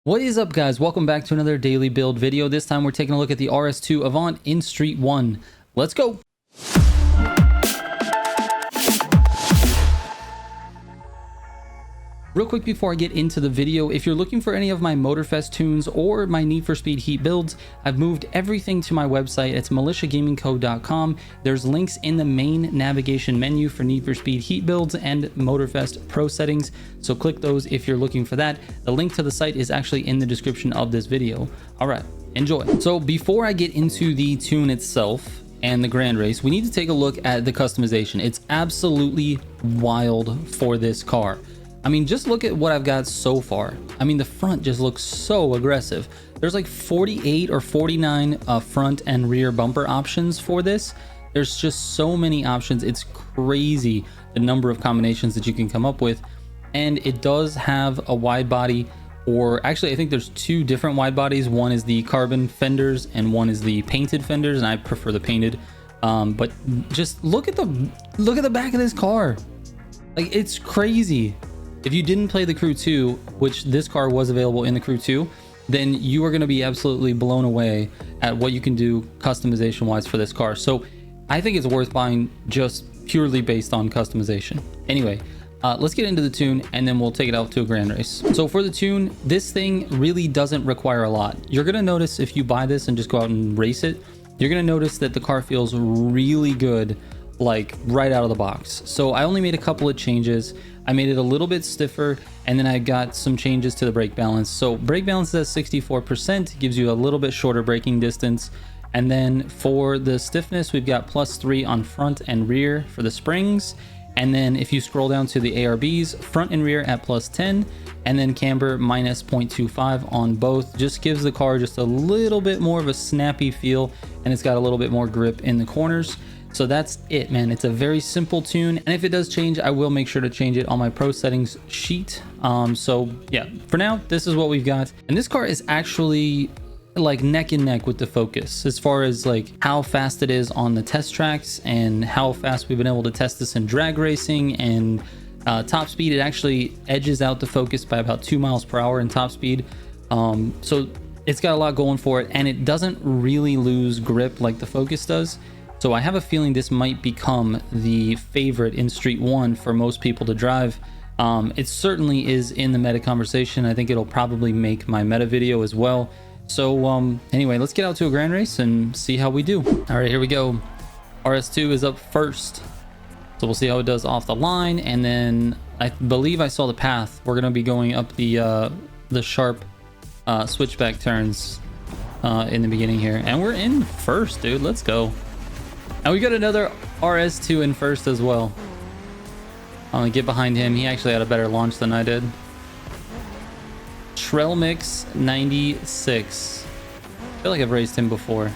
What is up, guys? Welcome back to another daily build video. This time we're taking a look at the RS2 Avant in Street 1. Let's go. Real quick before I get into the video, if you're looking for any of my Motorfest tunes or my Need for Speed Heat builds, I've moved everything to my website. It's militiagamingco.com. There's links in the main navigation menu for Need for Speed Heat builds and Motorfest Pro settings, so click those if you're looking for that. The link to the site is actually in the description of this video. All right, enjoy. So before I get into the tune itself and the grand race, we need to take a look at the customization. It's absolutely wild for this car. I mean, just look at what I've got so far. I mean, the front just looks so aggressive. There's like 48 or 49 front and rear bumper options for this. There's just so many options. It's crazy the number of combinations that you can come up with. And it does have a wide body, or actually I think there's two different wide bodies. One is the carbon fenders and one is the painted fenders, and I prefer the painted. But just look at the back of this car. Like, it's crazy. If you didn't play the Crew 2, which this car was available in the Crew 2, then you are going to be absolutely blown away at what you can do customization wise for this car. So I think it's worth buying just purely based on customization. Anyway, let's get into the tune and then we'll take it out to a grand race. So for the tune, this thing really doesn't require a lot. You're going to notice if you buy this and just go out and race it, you're going to notice that the car feels really good, like right out of the box. So I only made a couple of changes. I made it a little bit stiffer, and then I got some changes to the brake balance. So brake balance is at 64%, gives you a little bit shorter braking distance. And then for the stiffness, we've got +3 on front and rear for the springs. And then if you scroll down to the ARBs, front and rear at +10, and then camber -0.25 on both. Just gives the car just a little bit more of a snappy feel, and it's got a little bit more grip in the corners. So that's it, man. It's a very simple tune, and if it does change, I will make sure to change it on my pro settings sheet. So yeah, for now, this is what we've got. And this car is actually like neck and neck with the Focus as far as like how fast it is on the test tracks and how fast we've been able to test this in drag racing and top speed. It actually edges out the Focus by about 2 miles per hour in top speed. So it's got a lot going for it, and it doesn't really lose grip like the Focus does. So I have a feeling this might become the favorite in Street 1 for most people to drive. It certainly is in the meta conversation. I think it'll probably make my meta video as well. So anyway, let's get out to a grand race and see how we do. All right, here we go. RS2 is up first. So we'll see how it does off the line. And then I believe I saw the path. We're going to be going up the sharp switchback turns in the beginning here. And we're in first, dude. Let's go. And we got another RS2 in first as well. I'm gonna get behind him. He actually had a better launch than I did. Trailmix 96. I feel like I've raced him before.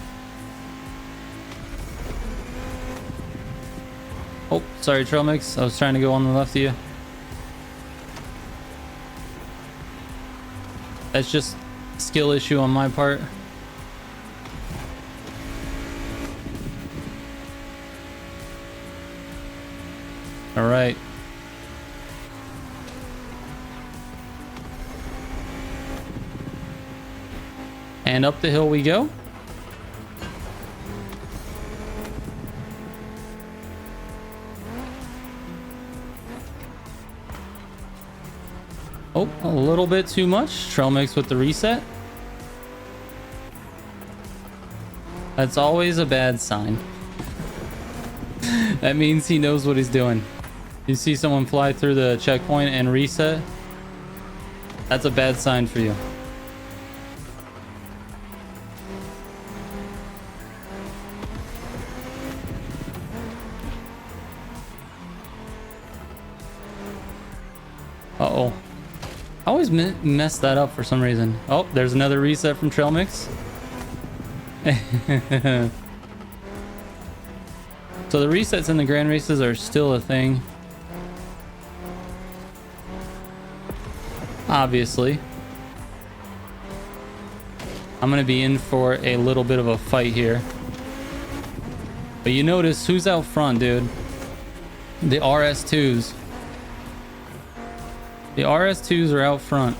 Oh, sorry, Trailmix. I was trying to go on the left of you. That's just a skill issue on my part. All right. And up the hill we go. Oh, a little bit too much. Trailmix with the reset. That's always a bad sign. That means he knows what he's doing. You see someone fly through the checkpoint and reset, that's a bad sign for you. Uh-oh. I always mess that up for some reason. Oh, there's another reset from Trailmix. So the resets in the grand races are still a thing. Obviously. I'm going to be in for a little bit of a fight here. But you notice who's out front, dude? The RS2s. The RS2s are out front.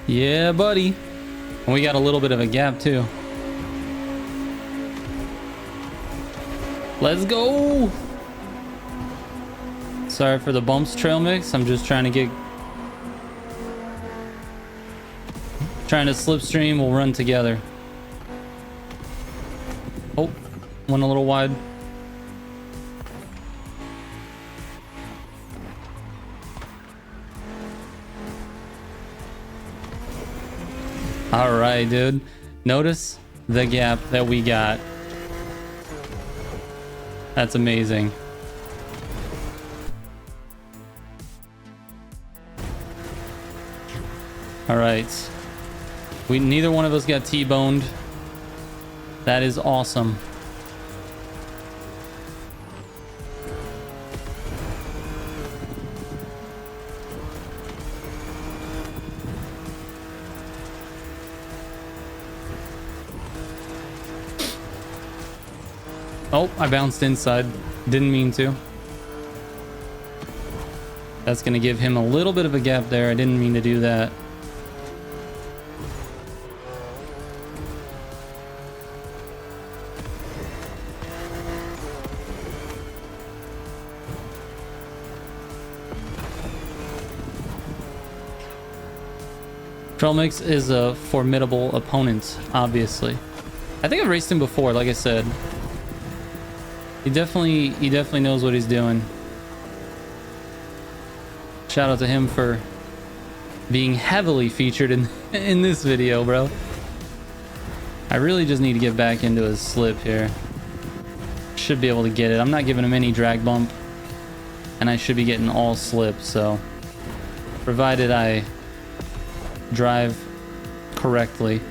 Yeah, buddy. And we got a little bit of a gap too. Let's go. Sorry for the bumps, trail mix. I'm just trying to slipstream. We'll run together. Oh, went a little wide. All right, dude. Notice the gap that we got. That's amazing. All right. Neither one of us got T-boned. That is awesome. Oh, I bounced inside. Didn't mean to. That's going to give him a little bit of a gap there. I didn't mean to do that. Trailmix is a formidable opponent, obviously. I think I've raced him before, like I said. He definitely knows what he's doing. Shout out to him for being heavily featured in this video, bro. I really just need to get back into his slip here. Should be able to get it. I'm not giving him any drag bump, and I should be getting all slip, so provided I drive correctly.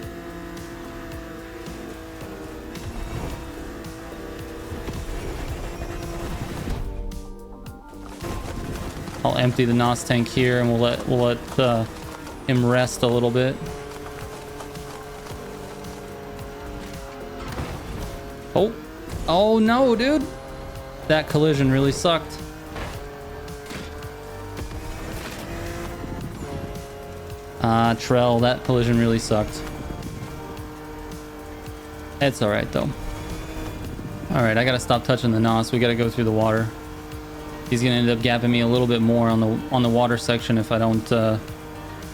I'll empty the NOS tank here, and we'll let him rest a little bit. Oh no, dude! That collision really sucked. Trell, that collision really sucked. It's all right though. All right, I gotta stop touching the NOS. We gotta go through the water. He's gonna end up gapping me a little bit more on the water section if I don't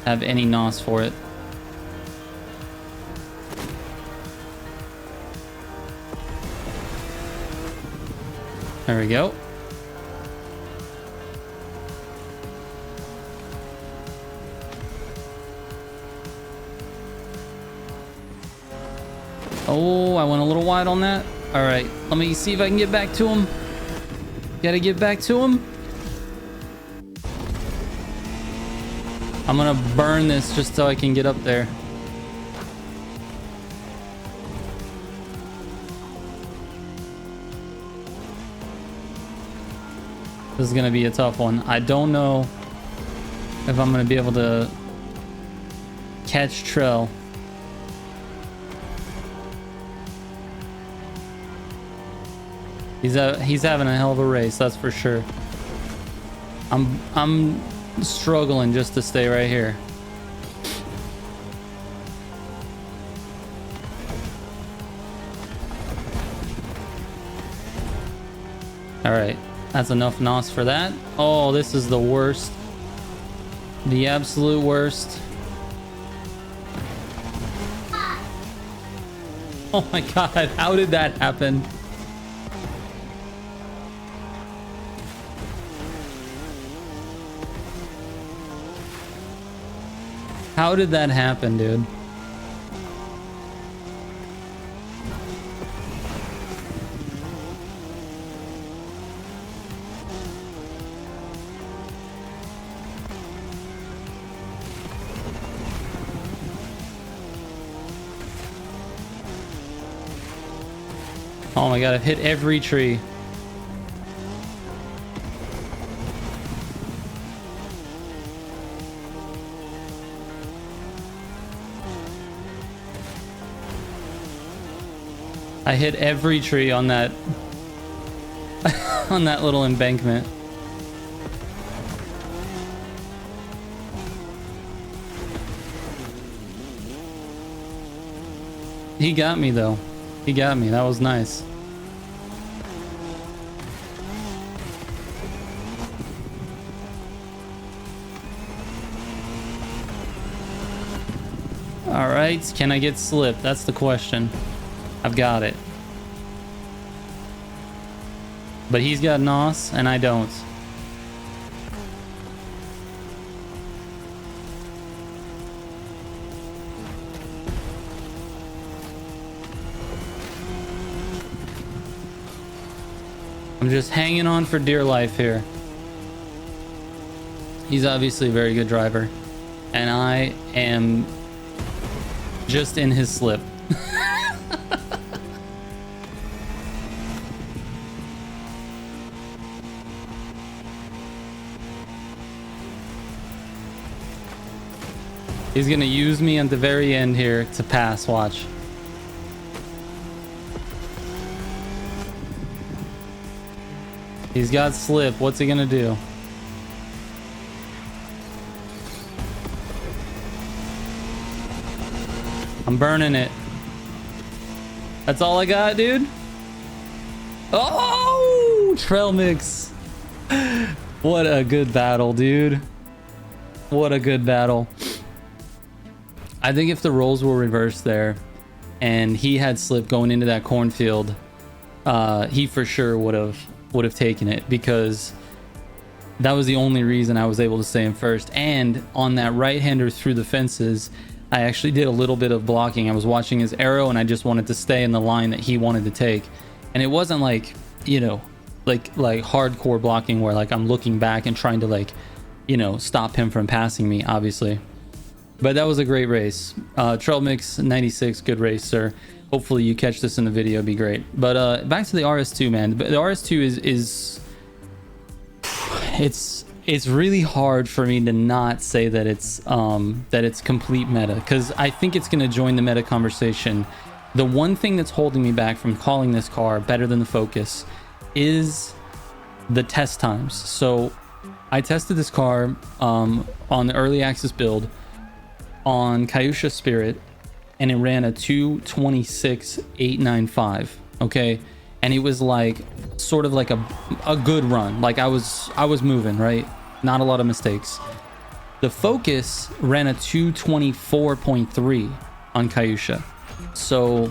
have any NOS for it. There we go. Oh, I went a little wide on that. All right, let me see if I can get back to him. Gotta get back to him. I'm gonna burn this just so I can get up there. This is gonna be a tough one. I don't know if I'm gonna be able to catch Trell. He's having a hell of a race, that's for sure. I'm struggling just to stay right here. All right, that's enough NOS for that. Oh, this is the worst. The absolute worst. Oh my God, how did that happen? How did that happen, dude? Oh my God, I've hit every tree. I hit every tree on that on that little embankment. He got me though. He got me. That was nice. All right, can I get slip? That's the question. I've got it. But he's got NOS and I don't. I'm just hanging on for dear life here. He's obviously a very good driver. And I am just in his slip. He's gonna use me at the very end here to pass, watch. He's got slip, what's he gonna do? I'm burning it. That's all I got, dude. Oh, trail mix. What a good battle, dude. What a good battle. I think if the roles were reversed there and he had slip going into that cornfield, he for sure would have taken it, because that was the only reason I was able to stay in first. And on that right-hander through the fences, I actually did a little bit of blocking. I was watching his arrow and I just wanted to stay in the line that he wanted to take. And it wasn't like, you know, like hardcore blocking where like I'm looking back and trying to like, you know, stop him from passing me, obviously. But that was a great race. Trail Mix 96, good race, sir. Hopefully you catch this in the video, it'd be great. But back to the RS2, man. The RS2 is it's really hard for me to not say that it's complete meta, because I think it's going to join the meta conversation. The one thing that's holding me back from calling this car better than the Focus is the test times. So I tested this car on the early access build on Kyusha Spirit, and it ran a 226.895. Okay, and it was like sort of like a good run. Like I was moving, right? Not a lot of mistakes. The Focus ran a 224.3 on Kyusha. So,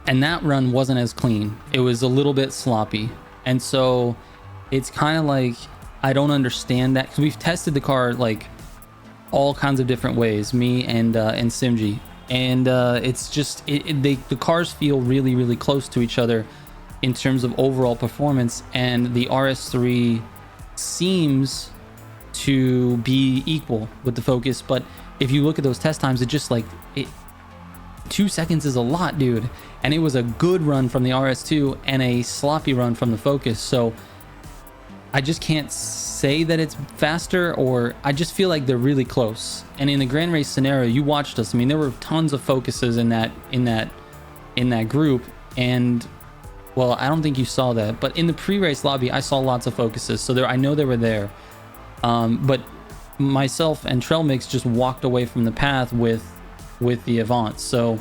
and that run wasn't as clean. It was a little bit sloppy. And so it's kind of like, I don't understand that, because we've tested the car like all kinds of different ways, me and Simji, and it's just the cars feel really, really close to each other in terms of overall performance, and the RS3 seems to be equal with the Focus. But if you look at those test times, it just like 2 seconds is a lot, dude. And it was a good run from the RS2 and a sloppy run from the Focus. So I just can't say that it's faster, or I just feel like they're really close. And in the Grand Race scenario, you watched us. I mean, there were tons of Focuses in that group, and well, I don't think you saw that, but in the pre-race lobby, I saw lots of Focuses. So I know they were there. But myself and Trail Mix just walked away from the path with the Avant. So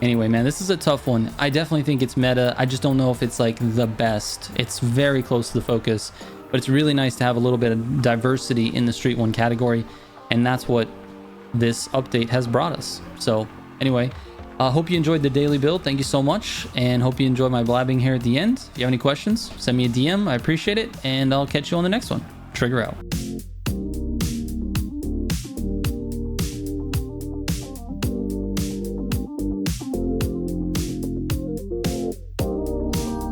anyway, man, this is a tough one. I definitely think it's meta. I just don't know if it's like the best. It's very close to the Focus, but it's really nice to have a little bit of diversity in the Street 1 category, and that's what this update has brought us. So anyway, hope you enjoyed the daily build. Thank you so much, and hope you enjoyed my blabbing here at the end. If you have any questions, send me a DM. I appreciate it, and I'll catch you on the next one. Trigger out.